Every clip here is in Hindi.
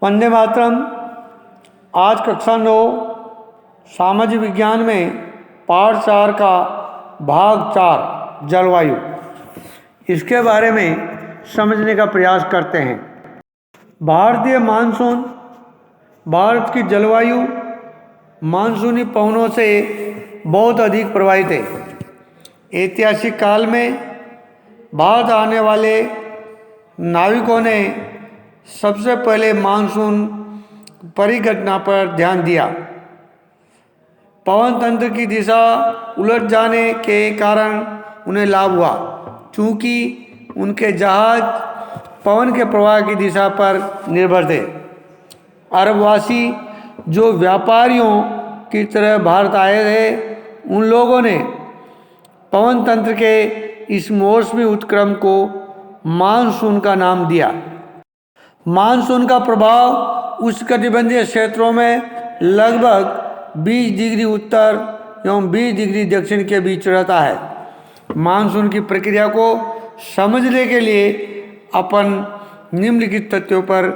वंदे मातरम। आज कक्षा 9 सामाजिक विज्ञान में पाठ 4 का भाग 4 जलवायु, इसके बारे में समझने का प्रयास करते हैं। भारतीय मानसून भारत की जलवायु मानसूनी पवनों से बहुत अधिक प्रभावित है। ऐतिहासिक काल में भारत आने वाले नाविकों ने सबसे पहले मानसून परिघटना पर ध्यान दिया। पवन तंत्र की दिशा उलट जाने के कारण उन्हें लाभ हुआ, क्योंकि उनके जहाज पवन के प्रवाह की दिशा पर निर्भर थे। अरबवासी जो व्यापारियों की तरह भारत आए थे, उन लोगों ने पवन तंत्र के इस मौसमी उत्क्रम को मानसून का नाम दिया। मानसून का प्रभाव उष्णकटिबंधीय क्षेत्रों में लगभग 20 डिग्री उत्तर एवं 20 डिग्री दक्षिण के बीच रहता है। मानसून की प्रक्रिया को समझने के लिए अपन निम्नलिखित तथ्यों पर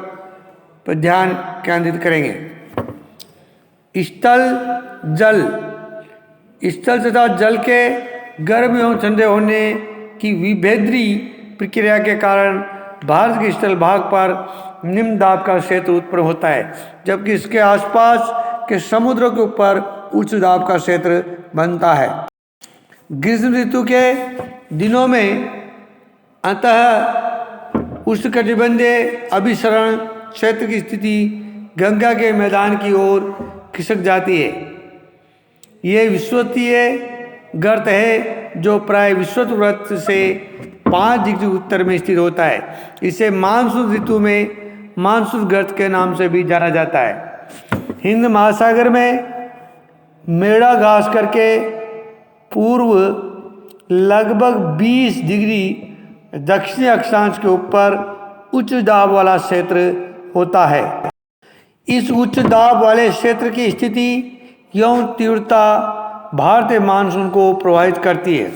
ध्यान केंद्रित करेंगे। स्थल जल, स्थल तथा जल के गर्म एवं ठंडे होने की विभेद्री प्रक्रिया के कारण भारत के स्थल भाग पर निम्न दाब का क्षेत्र उत्पन्न होता है, जबकि इसके आसपास के समुद्रों के ऊपर उच्च दाब का क्षेत्र बनता है। ग्रीष्म ऋतु के दिनों में अंतः उष्णकटिबंधीय अभिसरण क्षेत्र की स्थिति गंगा के मैदान की ओर खिसक जाती है। ये विषुवतीय गर्त है जो प्राय विषुवत वृत्त से 5 डिग्री उत्तर में स्थित होता है। इसे मानसून ऋतु में मानसून गर्त के नाम से भी जाना जाता है। हिंद महासागर में मेड़ा घास करके पूर्व लगभग 20 डिग्री दक्षिणी अक्षांश के ऊपर उच्च दाब वाला क्षेत्र होता है। इस उच्च दाब वाले क्षेत्र की स्थिति एवं तीव्रता भारतीय मानसून को प्रभावित करती है।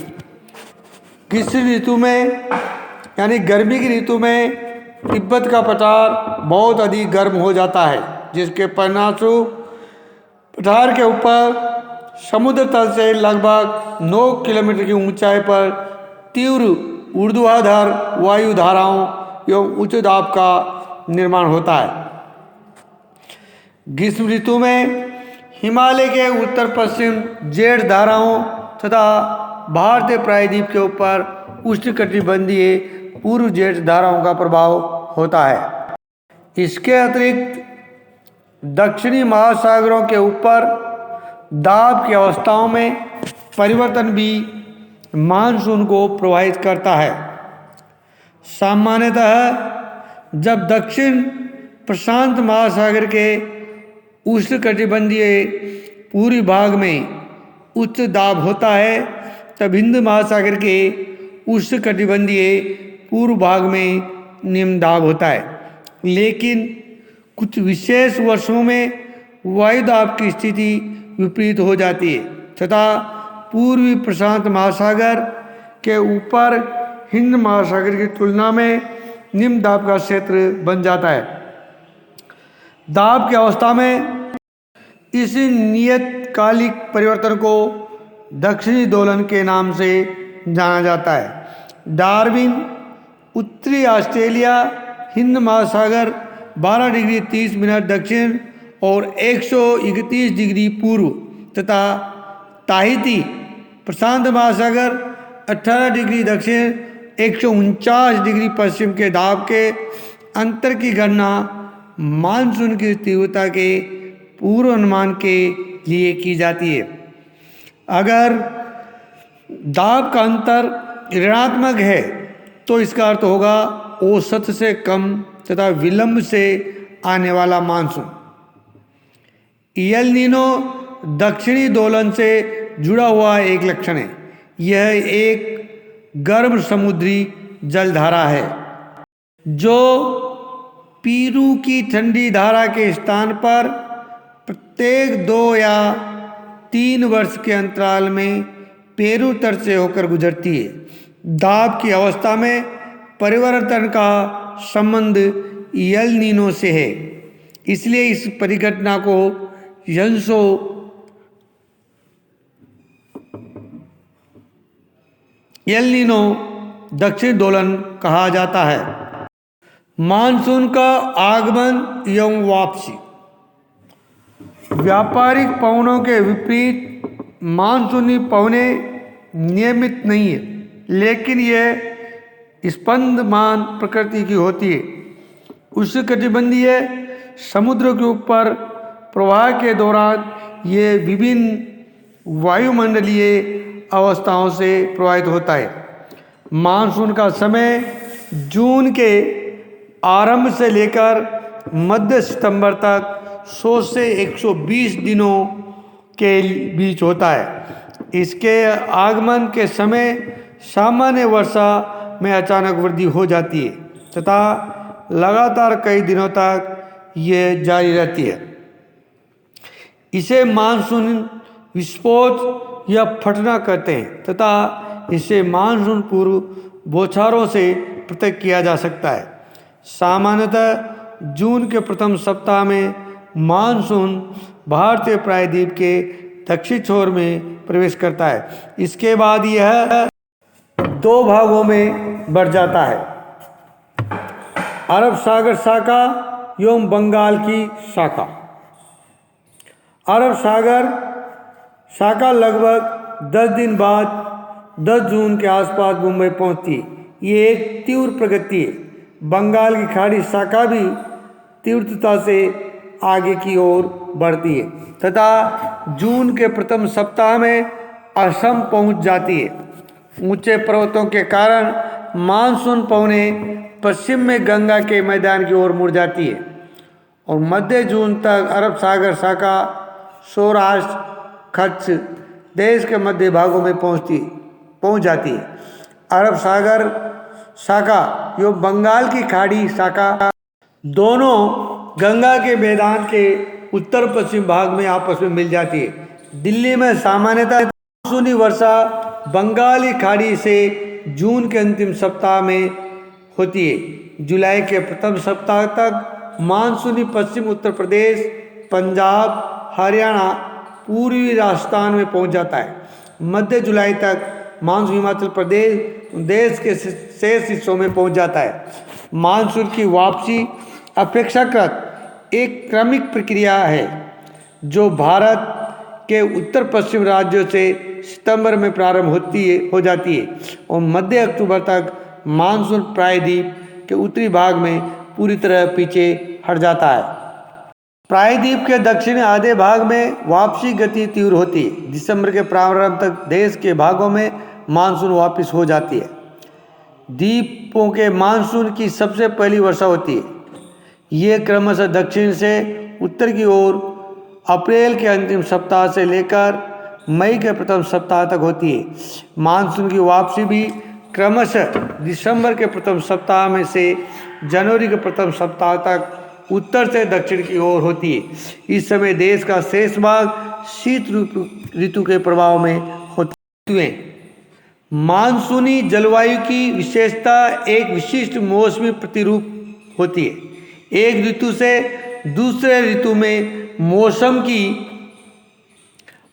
ग्रीष्म ऋतु में यानी गर्मी की ऋतु में तिब्बत का पठार बहुत अधिक गर्म हो जाता है, जिसके परिणामस्वरूप पठार के ऊपर समुद्र तल से लगभग 9 किलोमीटर की ऊंचाई पर तीव्र ऊर्ध्वाधर वायु धाराओं एवं उच्च दाब का निर्माण होता है। ग्रीष्म ऋतु में हिमालय के उत्तर पश्चिम जेठ धाराओं तथा भारतीय प्रायद्वीप के ऊपर उष्णकटिबंधीय पूर्व जेठ धाराओं का प्रभाव होता है। इसके अतिरिक्त दक्षिणी महासागरों के ऊपर दाब की अवस्थाओं में परिवर्तन भी मानसून को प्रभावित करता है। सामान्यतः जब दक्षिण प्रशांत महासागर के उष्णकटिबंधीय पूर्वी भाग में उच्च दाब होता है, तब हिंद महासागर के उष्णकटिबंधीय पूर्व भाग में निम्न दाब होता है। लेकिन कुछ विशेष वर्षों में वायु दाब की स्थिति विपरीत हो जाती है तथा पूर्वी प्रशांत महासागर के ऊपर हिंद महासागर की तुलना में निम्न दाब का क्षेत्र बन जाता है। दाब की अवस्था में इस नियतकालिक परिवर्तन को दक्षिणी दोलन के नाम से जाना जाता है। डार्विन उत्तरी ऑस्ट्रेलिया हिंद महासागर 12 डिग्री 30 मिनट दक्षिण और 131 डिग्री पूर्व तथा ताहिती प्रशांत महासागर 18 डिग्री दक्षिण 149 डिग्री पश्चिम के दाब के अंतर की गणना मानसून की तीव्रता के पूर्वानुमान के लिए की जाती है। अगर दाब का अंतर ऋणात्मक है तो इसका अर्थ होगा औसत से कम तथा विलंब से आने वाला मानसून। एल नीनो दक्षिणी दोलन से जुड़ा हुआ एक लक्षण है। यह एक गर्म समुद्री जलधारा है जो पीरू की ठंडी धारा के स्थान पर प्रत्येक 2 या 3 वर्ष के अंतराल में पेरू तट से होकर गुजरती है। दाब की अवस्था में परिवर्तन का संबंध एल नीनो से है। इसलिए इस परिघटना को यंसो एल नीनो दक्षिण दोलन कहा जाता है। मानसून का आगमन एवं वापसी। व्यापारिक पवनों के विपरीत मानसूनी पवने नियमित नहीं है, लेकिन यह स्पंदमान प्रकृति की होती है। उष्णकटिबंधीय समुद्र के ऊपर प्रवाह के दौरान ये विभिन्न वायुमंडलीय अवस्थाओं से प्रभावित होता है। मानसून का समय जून के आरंभ से लेकर मध्य सितंबर तक 100 से 120 दिनों के बीच होता है। इसके आगमन के समय सामान्य वर्षा में अचानक वृद्धि हो जाती है तथा लगातार कई दिनों तक ये जारी रहती है। इसे मानसून विस्फोट या फटना कहते हैं तथा इसे मानसून पूर्व बौछारों से पृथक किया जा सकता है। सामान्यतः जून के प्रथम सप्ताह में मानसून भारतीय प्रायद्वीप के दक्षिण छोर में प्रवेश करता है। इसके बाद यह 2 भागों में बढ़ जाता है, अरब सागर शाखा एवं बंगाल की शाखा। अरब सागर शाखा लगभग 10 दिन बाद 10 जून के आसपास मुंबई पहुंचती है। ये एक तीव्र प्रगति है। बंगाल की खाड़ी शाखा भी तीव्रता से आगे की ओर बढ़ती है तथा जून के प्रथम सप्ताह में असम पहुंच जाती है। ऊंचे पर्वतों के कारण मानसून पवने पश्चिम में गंगा के मैदान की ओर मुड़ जाती है और मध्य जून तक अरब सागर शाखा सौराष्ट्र कच्छ देश के मध्य भागों में पहुंच जाती है। अरब सागर शाखा एवं बंगाल की खाड़ी शाखा दोनों गंगा के मैदान के उत्तर पश्चिम भाग में आपस में मिल जाती है। दिल्ली में सामान्यतः मानसूनी वर्षा बंगाली खाड़ी से जून के अंतिम सप्ताह में होती है। जुलाई के प्रथम सप्ताह तक मानसूनी पश्चिम उत्तर प्रदेश, पंजाब, हरियाणा, पूर्वी राजस्थान में पहुंच जाता है। मध्य जुलाई तक मानसून हिमाचल प्रदेश देश के शेष हिस्सों में पहुंच जाता है। मानसून की वापसी अपेक्षाकृत एक क्रमिक प्रक्रिया है जो भारत के उत्तर पश्चिम राज्यों से सितंबर में प्रारंभ हो जाती है और मध्य अक्टूबर तक मानसून प्रायद्वीप के उत्तरी भाग में पूरी तरह पीछे हट जाता है। प्रायद्वीप के दक्षिणी आधे भाग में वापसी गति तीव्र होती है। दिसंबर के प्रारंभ तक देश के भागों में मानसून वापस हो जाती है। द्वीपों के मानसून की सबसे पहली वर्षा होती है। ये क्रमशः दक्षिण से उत्तर की ओर अप्रैल के अंतिम सप्ताह से लेकर मई के प्रथम सप्ताह तक होती है। मानसून की वापसी भी क्रमशः दिसंबर के प्रथम सप्ताह में से जनवरी के प्रथम सप्ताह तक उत्तर से दक्षिण की ओर होती है। इस समय देश का शेष भाग शीत ऋतु के प्रभाव में होते हैं। मानसूनी जलवायु की विशेषता एक विशिष्ट मौसमी प्रतिरूप होती है। एक ऋतु से दूसरे ऋतु में मौसम की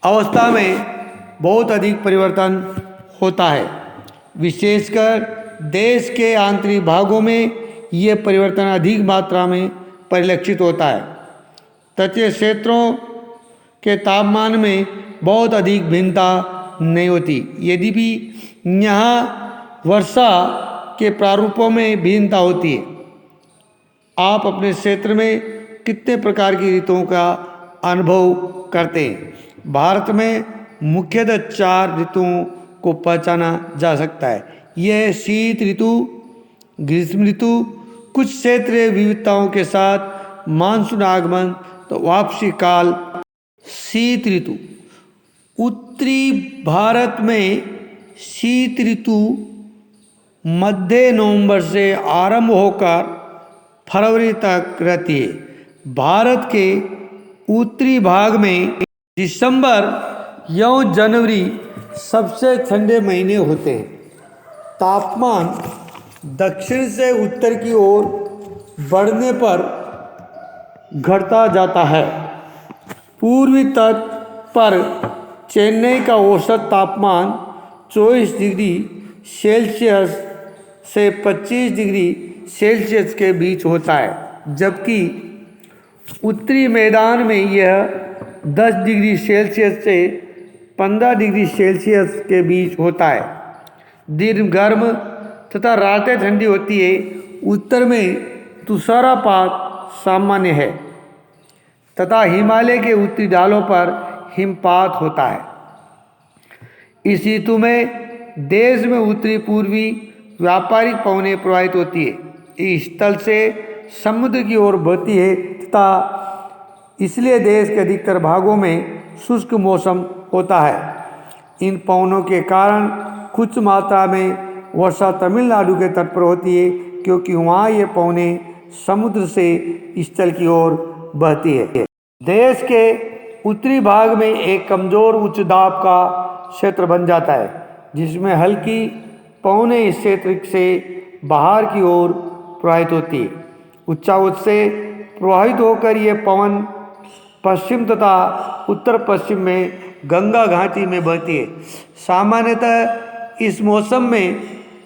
अवस्था में बहुत अधिक परिवर्तन होता है। विशेषकर देश के आंतरिक भागों में ये परिवर्तन अधिक मात्रा में परिलक्षित होता है। तटीय क्षेत्रों के तापमान में बहुत अधिक भिन्नता नहीं होती। यद्यपि यहाँ वर्षा के प्रारूपों में भिन्नता होती है। आप अपने क्षेत्र में कितने प्रकार की ऋतुओं का अनुभव करते हैं? भारत में मुख्यतः 4 ऋतुओं को पहचाना जा सकता है। यह शीत ऋतु, ग्रीष्म ऋतु, कुछ क्षेत्रीय विविधताओं के साथ मानसून आगमन तो वापसी काल शीत ऋतु। उत्तरी भारत में शीत ऋतु मध्य नवंबर से आरंभ होकर फरवरी तक रहती है। भारत के उत्तरी भाग में दिसंबर एवं जनवरी सबसे ठंडे महीने होते हैं। तापमान दक्षिण से उत्तर की ओर बढ़ने पर घटता जाता है। पूर्वी तट पर चेन्नई का औसत तापमान 24 डिग्री सेल्सियस से 25 डिग्री सेल्सियस के बीच होता है, जबकि उत्तरी मैदान में यह 10 डिग्री सेल्सियस से 15 डिग्री सेल्सियस के बीच होता है। दिन गर्म तथा रातें ठंडी होती है। उत्तर में तुषारपात सामान्य है तथा हिमालय के उत्तरी ढालों पर हिमपात होता है। इस ऋतु में देश में उत्तरी पूर्वी व्यापारिक पवनें प्रवाहित होती है। इस स्थल से समुद्र की ओर बहती है तथा इसलिए देश के अधिकतर भागों में शुष्क मौसम होता है। इन पवनों के कारण कुछ मात्रा में वर्षा तमिलनाडु के तट पर होती है, क्योंकि वहाँ ये पवनें समुद्र से स्थल की ओर बहती है। देश के उत्तरी भाग में एक कमजोर उच्च दाब का क्षेत्र बन जाता है, जिसमें हल्की पवनें इस क्षेत्र से बाहर की ओर प्रवाहित होती है। उच्चावच से प्रवाहित होकर ये पवन पश्चिम तथा उत्तर पश्चिम में गंगा घाटी में बहती है। सामान्यतः इस मौसम में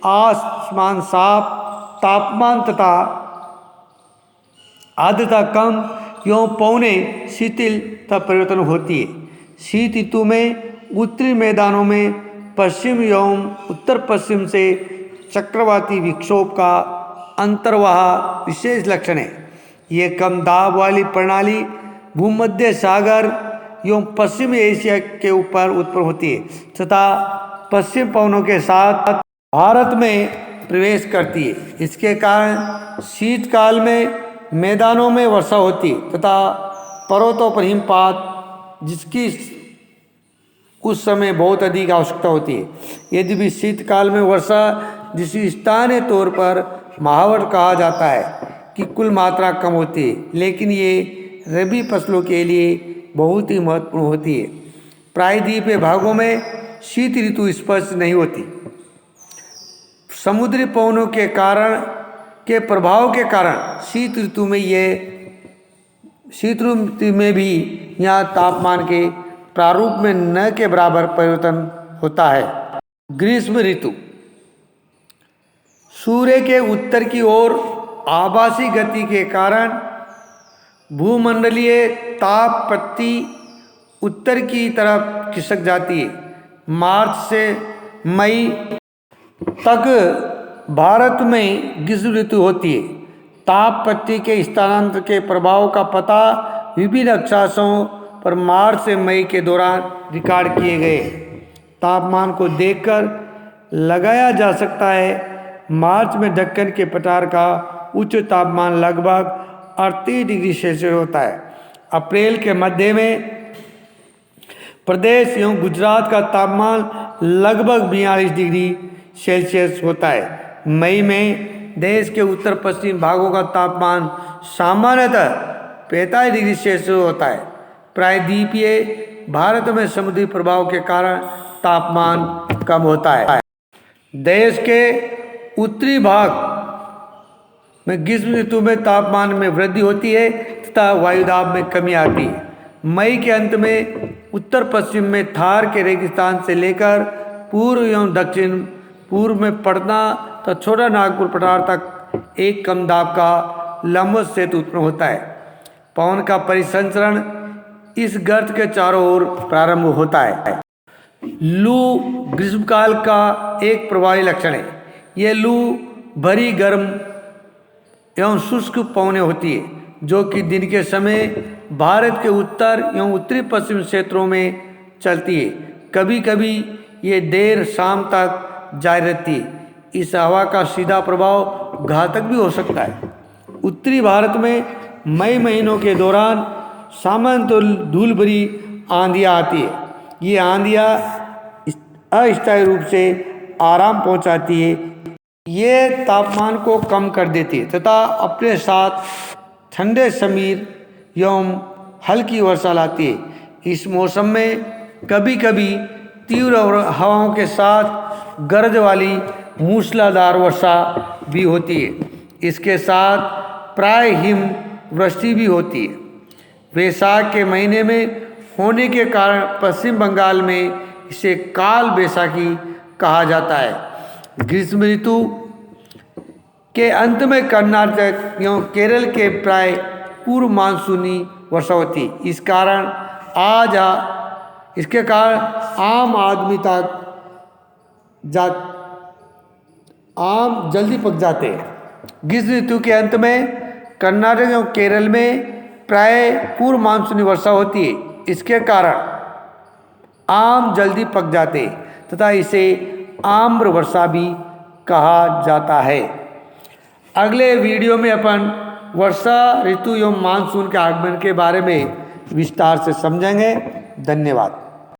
आसमान साफ, तापमान तथा आर्द्रता कम एवं पवनें शिथिल तथा परिवर्तन होती है। शीत ऋतु में उत्तरी मैदानों में पश्चिम एवं उत्तर पश्चिम से चक्रवाती विक्षोभ का अंतर्वाह विशेष लक्षण है। ये कम दाब वाली प्रणाली भूमध्य सागर एवं पश्चिमी एशिया के ऊपर उत्पन्न होती है तथा पश्चिम पवनों के साथ भारत में प्रवेश करती है। इसके कारण शीतकाल में मैदानों में वर्षा होती है तथा पर्वतों पर हिमपात, जिसकी उस समय बहुत अधिक आवश्यकता होती है। यद्यपि शीतकाल में वर्षा, जिसे स्थानीय तौर पर महावर कहा जाता है, की कुल मात्रा कम होती है, लेकिन ये रबी फसलों के लिए बहुत ही महत्वपूर्ण होती है। प्रायद्वीपीय भागों में शीत ऋतु स्पष्ट नहीं होती। समुद्री पवनों के प्रभाव के कारण शीत ऋतु में भी यहाँ तापमान के प्रारूप में न के बराबर परिवर्तन होता है। ग्रीष्म ऋतु सूर्य के उत्तर की ओर आभासी गति के कारण भूमंडलीय ताप पट्टी उत्तर की तरफ खिसक जाती है। मार्च से मई तक भारत में ग्रीष्म ऋतु होती है। ताप पट्टी के स्थानांतर के प्रभाव का पता विभिन्न अक्षांशों पर मार्च से मई के दौरान रिकॉर्ड किए गए तापमान को देखकर लगाया जा सकता है। मार्च में दक्कन के पठार का उच्च तापमान लगभग 38 डिग्री सेल्सियस होता है। अप्रैल के मध्य में प्रदेश एवं गुजरात का तापमान लगभग 42 डिग्री सेल्सियस होता है। मई में देश के उत्तर पश्चिम भागों का तापमान सामान्यतः 45 डिग्री सेल्सियस होता है। प्रायद्वीपीय भारत में समुद्री प्रभाव के कारण तापमान कम होता है। देश के उत्तरी भाग में ग्रीष्म ऋतु में तापमान में वृद्धि होती है तथा वायुदाब में कमी आती है। मई के अंत में उत्तर पश्चिम में थार के रेगिस्तान से लेकर पूर्व एवं दक्षिण पूर्व में पटना तथा छोटा नागपुर पठार तक एक कम दाब का लंबवत क्षेत्र उत्पन्न होता है। पवन का परिसंचरण इस गर्त के चारों ओर प्रारंभ होता है। लू ग्रीष्मकाल का एक प्रभावी लक्षण है। यह लू भरी गर्म एवं शुष्क पवनें होती है, जो कि दिन के समय भारत के उत्तर एवं उत्तरी पश्चिम क्षेत्रों में चलती है। कभी कभी ये देर शाम तक जारी रहती है। इस हवा का सीधा प्रभाव घातक भी हो सकता है। उत्तरी भारत में मई महीनों के दौरान सामान्यतः धूल भरी आंधियाँ आती है। ये आंधियाँ अस्थायी रूप से आराम पहुंचाती है। ये तापमान को कम कर देती है तथा अपने साथ ठंडे समीर एवं हल्की वर्षा लाती है। इस मौसम में कभी कभी तीव्र हवाओं के साथ गरज वाली मूसलाधार वर्षा भी होती है। इसके साथ प्राय हिम वृष्टि भी होती है। वैशाख के महीने में होने के कारण पश्चिम बंगाल में इसे काल बैसाखी कहा जाता है। ग्रीष्म ऋतु के अंत में कर्नाटक एवं केरल के प्राय पूर्व मानसूनी वर्षा होती। इसके कारण आम जल्दी पक जाते हैं। ग्रीष्म ऋतु के अंत में कर्नाटक एवं केरल में प्राय पूर्व मानसूनी वर्षा होती है। इसके कारण आम जल्दी पक जाते तथा इसे आम्र वर्षा भी कहा जाता है। अगले वीडियो में अपन वर्षा ऋतु एवं मानसून के आगमन के बारे में विस्तार से समझेंगे। धन्यवाद।